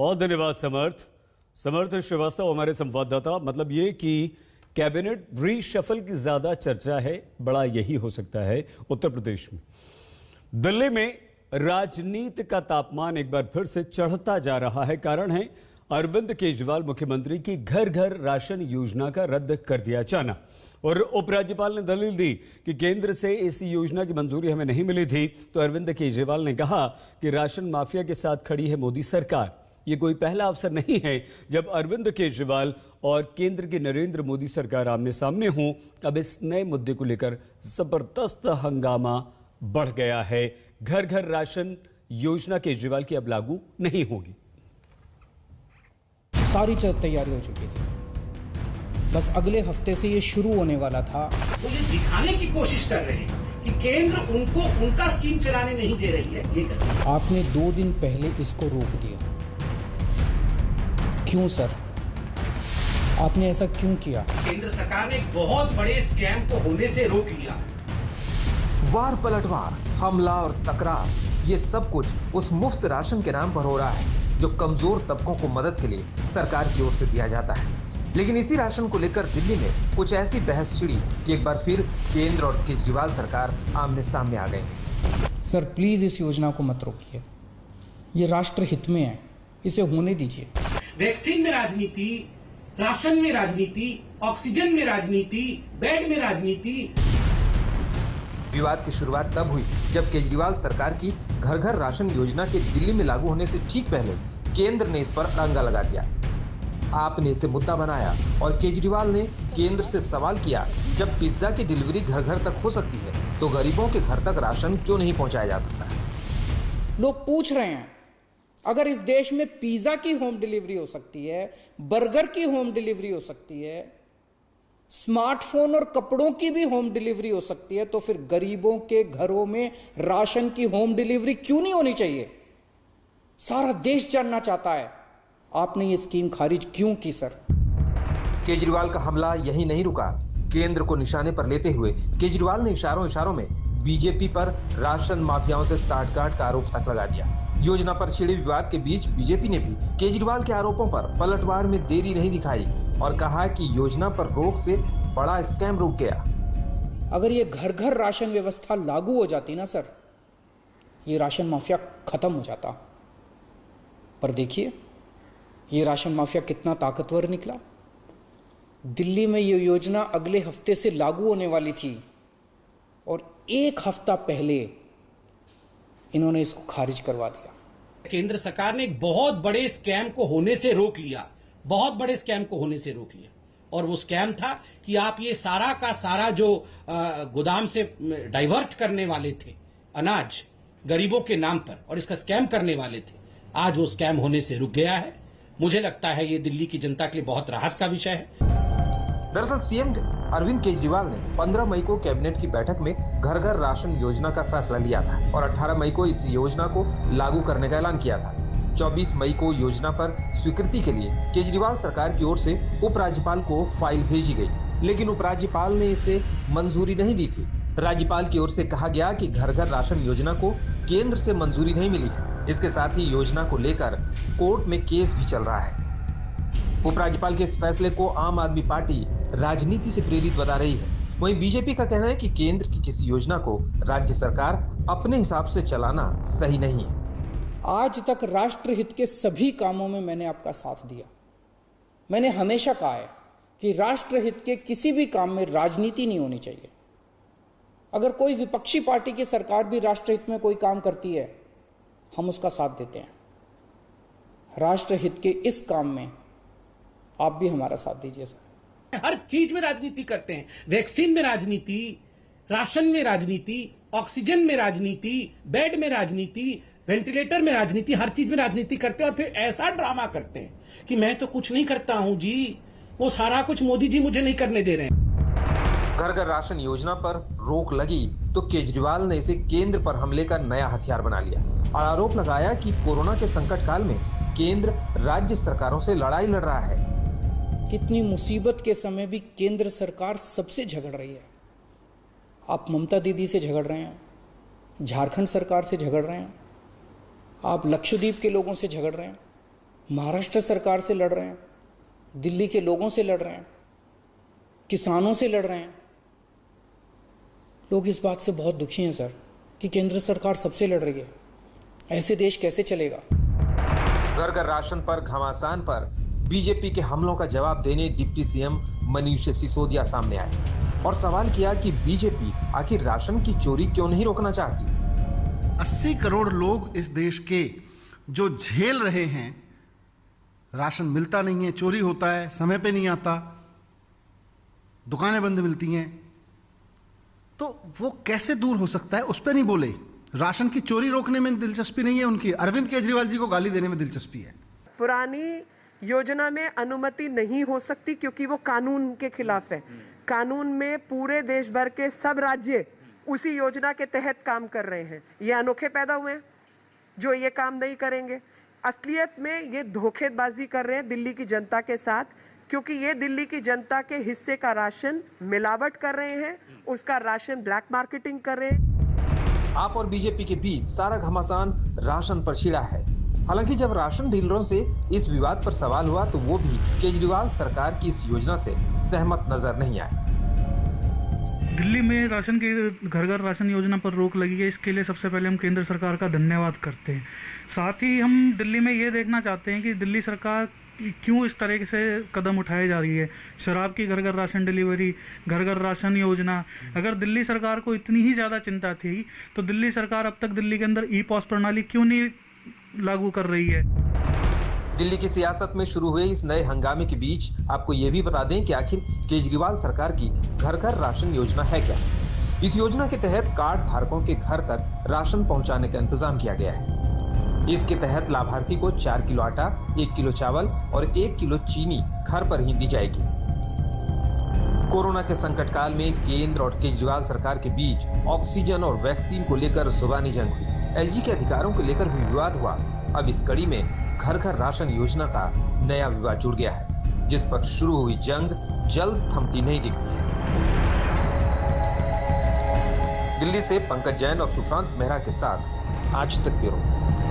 बहुत धन्यवाद समर्थ। समर्थ श्रीवास्तव हमारे संवाददाता। मतलब ये कि कैबिनेट रीशफल की ज्यादा चर्चा है, बड़ा यही हो सकता है उत्तर प्रदेश में। दिल्ली में राजनीति का तापमान एक बार फिर से चढ़ता जा रहा है। कारण है अरविंद केजरीवाल मुख्यमंत्री की घर घर राशन योजना का रद्द कर दिया जाना। और उपराज्यपाल ने दलील दी कि केंद्र से इस योजना की मंजूरी हमें नहीं मिली थी। तो अरविंद केजरीवाल ने कहा कि राशन माफिया के साथ खड़ी है मोदी सरकार। ये कोई पहला अवसर नहीं है जब अरविंद केजरीवाल और केंद्र की नरेंद्र मोदी सरकार आमने सामने हों। अब इस नए मुद्दे को लेकर जबरदस्त हंगामा बढ़ गया है। घर घर राशन योजना केजरीवाल की अब लागू नहीं होगी। सारी तैयारी हो चुकी थी, बस अगले हफ्ते से ये शुरू होने वाला था। वो ये दिखाने की कोशिश कर रहे हैं कि केंद्र उनको उनका स्कीम चलाने नहीं दे रही है। ये आपने 2 दिन पहले इसको रोक दिया, क्यों सर? आपने ऐसा क्यों किया? केंद्र सरकार ने एक बहुत बड़े स्कैम को होने से रोक लिया। वार पलटवार, हमला और तकरार, ये सब कुछ उस मुफ्त राशन के नाम पर हो रहा है जो कमजोर तबकों को मदद के लिए सरकार की ओर से दिया जाता है। लेकिन इसी राशन को लेकर दिल्ली में कुछ ऐसी बहस छिड़ी कि एक बार फिर केंद्र और केजरीवाल सरकार आमने सामने आ गए। सर प्लीज इस योजना को मत रोकिए, ये राष्ट्र हित में है, इसे होने दीजिए। वैक्सीन में राजनीति, राशन में राजनीति, ऑक्सीजन में राजनीति, बेड में राजनीति। विवाद की शुरुआत तब हुई जब केजरीवाल सरकार की घर घर राशन योजना के दिल्ली में लागू होने से ठीक पहले केंद्र ने इस पर अड़ंगा लगा दिया। आपने इसे मुद्दा बनाया और केजरीवाल ने केंद्र से सवाल किया, जब पिज्जा की डिलीवरी घर घर तक हो सकती है तो गरीबों के घर तक राशन क्यों नहीं पहुंचाया जा सकता? लोग पूछ रहे हैं, अगर इस देश में पिज्जा की होम डिलीवरी हो सकती है, बर्गर की होम डिलीवरी हो सकती है, स्मार्टफोन और कपड़ों की भी होम डिलीवरी हो सकती है, तो फिर गरीबों के घरों में राशन की होम डिलीवरी क्यों नहीं होनी चाहिए? सारा देश जानना चाहता है, आपने ये स्कीम खारिज क्यों की सर? केजरीवाल का हमला यही नहीं रुका। केंद्र को निशाने पर लेते हुए केजरीवाल ने इशारों में बीजेपी पर राशन माफियाओं से साठगांठ का आरोप तक लगा दिया। योजना पर छिड़े विवाद के बीच बीजेपी ने भी केजरीवाल के आरोपों पर पलटवार में देरी नहीं दिखाई और कहा कि योजना पर रोक से बड़ा स्कैम रुक गया। अगर ये घर घर राशन व्यवस्था लागू हो जाती ना सर, ये राशन माफिया खत्म हो जाता। पर देखिए ये राशन माफिया कितना ताकतवर निकला। दिल्ली में ये योजना अगले हफ्ते से लागू होने वाली थी और 1 हफ्ता पहले इन्होंने इसको खारिज करवा दिया। केंद्र सरकार ने एक बहुत बड़े स्कैम को होने से रोक लिया, बहुत बड़े स्कैम को होने से रोक लिया। और वो स्कैम था कि आप ये सारा का सारा जो गोदाम से डाइवर्ट करने वाले थे अनाज गरीबों के नाम पर और इसका स्कैम करने वाले थे, आज वो स्कैम होने से रुक गया है। मुझे लगता है ये दिल्ली की जनता के लिए बहुत राहत का विषय है। दरअसल सीएम अरविंद केजरीवाल ने 15 मई को कैबिनेट की बैठक में घर घर राशन योजना का फैसला लिया था और 18 मई को इस योजना को लागू करने का ऐलान किया था। 24 मई को योजना पर स्वीकृति के लिए केजरीवाल सरकार की ओर से उपराज्यपाल को फाइल भेजी गई, लेकिन उपराज्यपाल ने इसे मंजूरी नहीं दी थी। राज्यपाल की ओर से कहा गया कि घर घर राशन योजना को केंद्र से मंजूरी नहीं मिली है। इसके साथ ही योजना को लेकर कोर्ट में केस भी चल रहा है। उपराज्यपाल के इस फैसले को आम आदमी पार्टी राजनीति से प्रेरित बता रही है। वहीं बीजेपी का कहना है कि केंद्र की किसी योजना को राज्य सरकार अपने हिसाब से चलाना सही नहीं है। आज तक राष्ट्रहित के सभी कामों में मैंने आपका साथ दिया। मैंने हमेशा कहा है कि राष्ट्रहित के किसी भी काम में राजनीति नहीं होनी चाहिए। अगर कोई विपक्षी पार्टी की सरकार भी राष्ट्रहित में कोई काम करती है, हम उसका साथ देते हैं। राष्ट्रहित के इस काम में आप भी हमारा साथ दीजिए सर। हर चीज में राजनीति करते हैं। वैक्सीन में राजनीति, राशन में राजनीति, ऑक्सीजन में राजनीति, बेड में राजनीति, वेंटिलेटर में राजनीति, हर चीज में राजनीति करते हैं और फिर ऐसा ड्रामा करते हैं कि मैं तो कुछ नहीं करता हूं जी, वो सारा कुछ मोदी जी मुझे नहीं करने दे रहे हैं। घर घर राशन योजना पर रोक लगी तो केजरीवाल ने इसे केंद्र पर हमले का नया हथियार बना लिया और आरोप लगाया कि कोरोना के संकट काल में केंद्र राज्य सरकारों से लड़ाई लड़ रहा है। कितनी मुसीबत के समय भी केंद्र सरकार सबसे झगड़ रही है। आप ममता दीदी से झगड़ रहे हैं, झारखंड सरकार से झगड़ रहे हैं, आप लक्षद्वीप के लोगों से झगड़ रहे हैं, महाराष्ट्र सरकार से लड़ रहे हैं, दिल्ली के लोगों से लड़ रहे हैं, किसानों से लड़ रहे हैं। लोग इस बात से बहुत दुखी हैं सर कि केंद्र सरकार सबसे लड़ रही है। ऐसे देश कैसे चलेगा? घर घर राशन पर, घमासान पर बीजेपी के हमलों का जवाब देने डिप्टी सीएम मनीष सिसोदिया सामने आए और सवाल किया कि बीजेपी आखिर राशन की चोरी क्यों नहीं रोकना चाहती। 80 करोड़ लोग इस देश के जो झेल रहे हैं, राशन मिलता नहीं है, चोरी होता है, समय पे नहीं आता, दुकानें बंद मिलती हैं, तो वो कैसे दूर हो सकता है? उस पर नहीं बोले। राशन की चोरी रोकने में दिलचस्पी नहीं है उनकी, अरविंद केजरीवाल जी को गाली देने में दिलचस्पी है। पुरानी योजना में अनुमति नहीं हो सकती क्योंकि वो कानून के खिलाफ है। कानून में पूरे देश भर के सब राज्य उसी योजना के तहत काम कर रहे हैं। ये अनोखे पैदा हुए हैं जो ये काम नहीं करेंगे। असलियत में ये धोखेबाजी कर रहे हैं दिल्ली की जनता के साथ, क्योंकि ये दिल्ली की जनता के हिस्से का राशन मिलावट कर रहे हैं, उसका राशन ब्लैक मार्केटिंग कर रहे हैं। आप और बीजेपी के बीच सारा घमासान राशन पर छिड़ा है। हालांकि जब राशन डीलरों से इस विवाद पर सवाल हुआ तो वो भी केजरीवाल सरकार की इस योजना से सहमत नजर नहीं आए। दिल्ली में राशन की घर घर राशन योजना पर रोक लगी है, इसके लिए सबसे पहले हम केंद्र सरकार का धन्यवाद करते हैं। साथ ही हम दिल्ली में ये देखना चाहते हैं कि दिल्ली सरकार क्यों इस तरह से कदम उठाए जा रही है। शराब की घर घर राशन डिलीवरी, घर घर राशन योजना, अगर दिल्ली सरकार को इतनी ही ज़्यादा चिंता थी तो दिल्ली सरकार अब तक दिल्ली के अंदर ई-पॉस प्रणाली क्यों नहीं लागू कर रही है। दिल्ली की सियासत में शुरू हुए इस नए हंगामे के बीच आपको ये भी बता दें कि आखिर केजरीवाल सरकार की घर घर राशन योजना है क्या। इस योजना के तहत कार्ड धारकों के घर तक राशन पहुंचाने का इंतजाम किया गया है। इसके तहत लाभार्थी को 4 किलो आटा, 1 किलो चावल और 1 किलो चीनी घर पर ही दी जाएगी। कोरोना के संकट काल में केंद्र और केजरीवाल सरकार के बीच ऑक्सीजन और वैक्सीन को लेकर जुबानी जंग हुई। एलजी के अधिकारों को लेकर भी विवाद हुआ। अब इस कड़ी में घर घर राशन योजना का नया विवाद जुड़ गया है, जिस पर शुरू हुई जंग जल्द थमती नहीं दिखती है। दिल्ली से पंकज जैन और सुशांत मेहरा के साथ आज तक ब्यूरो।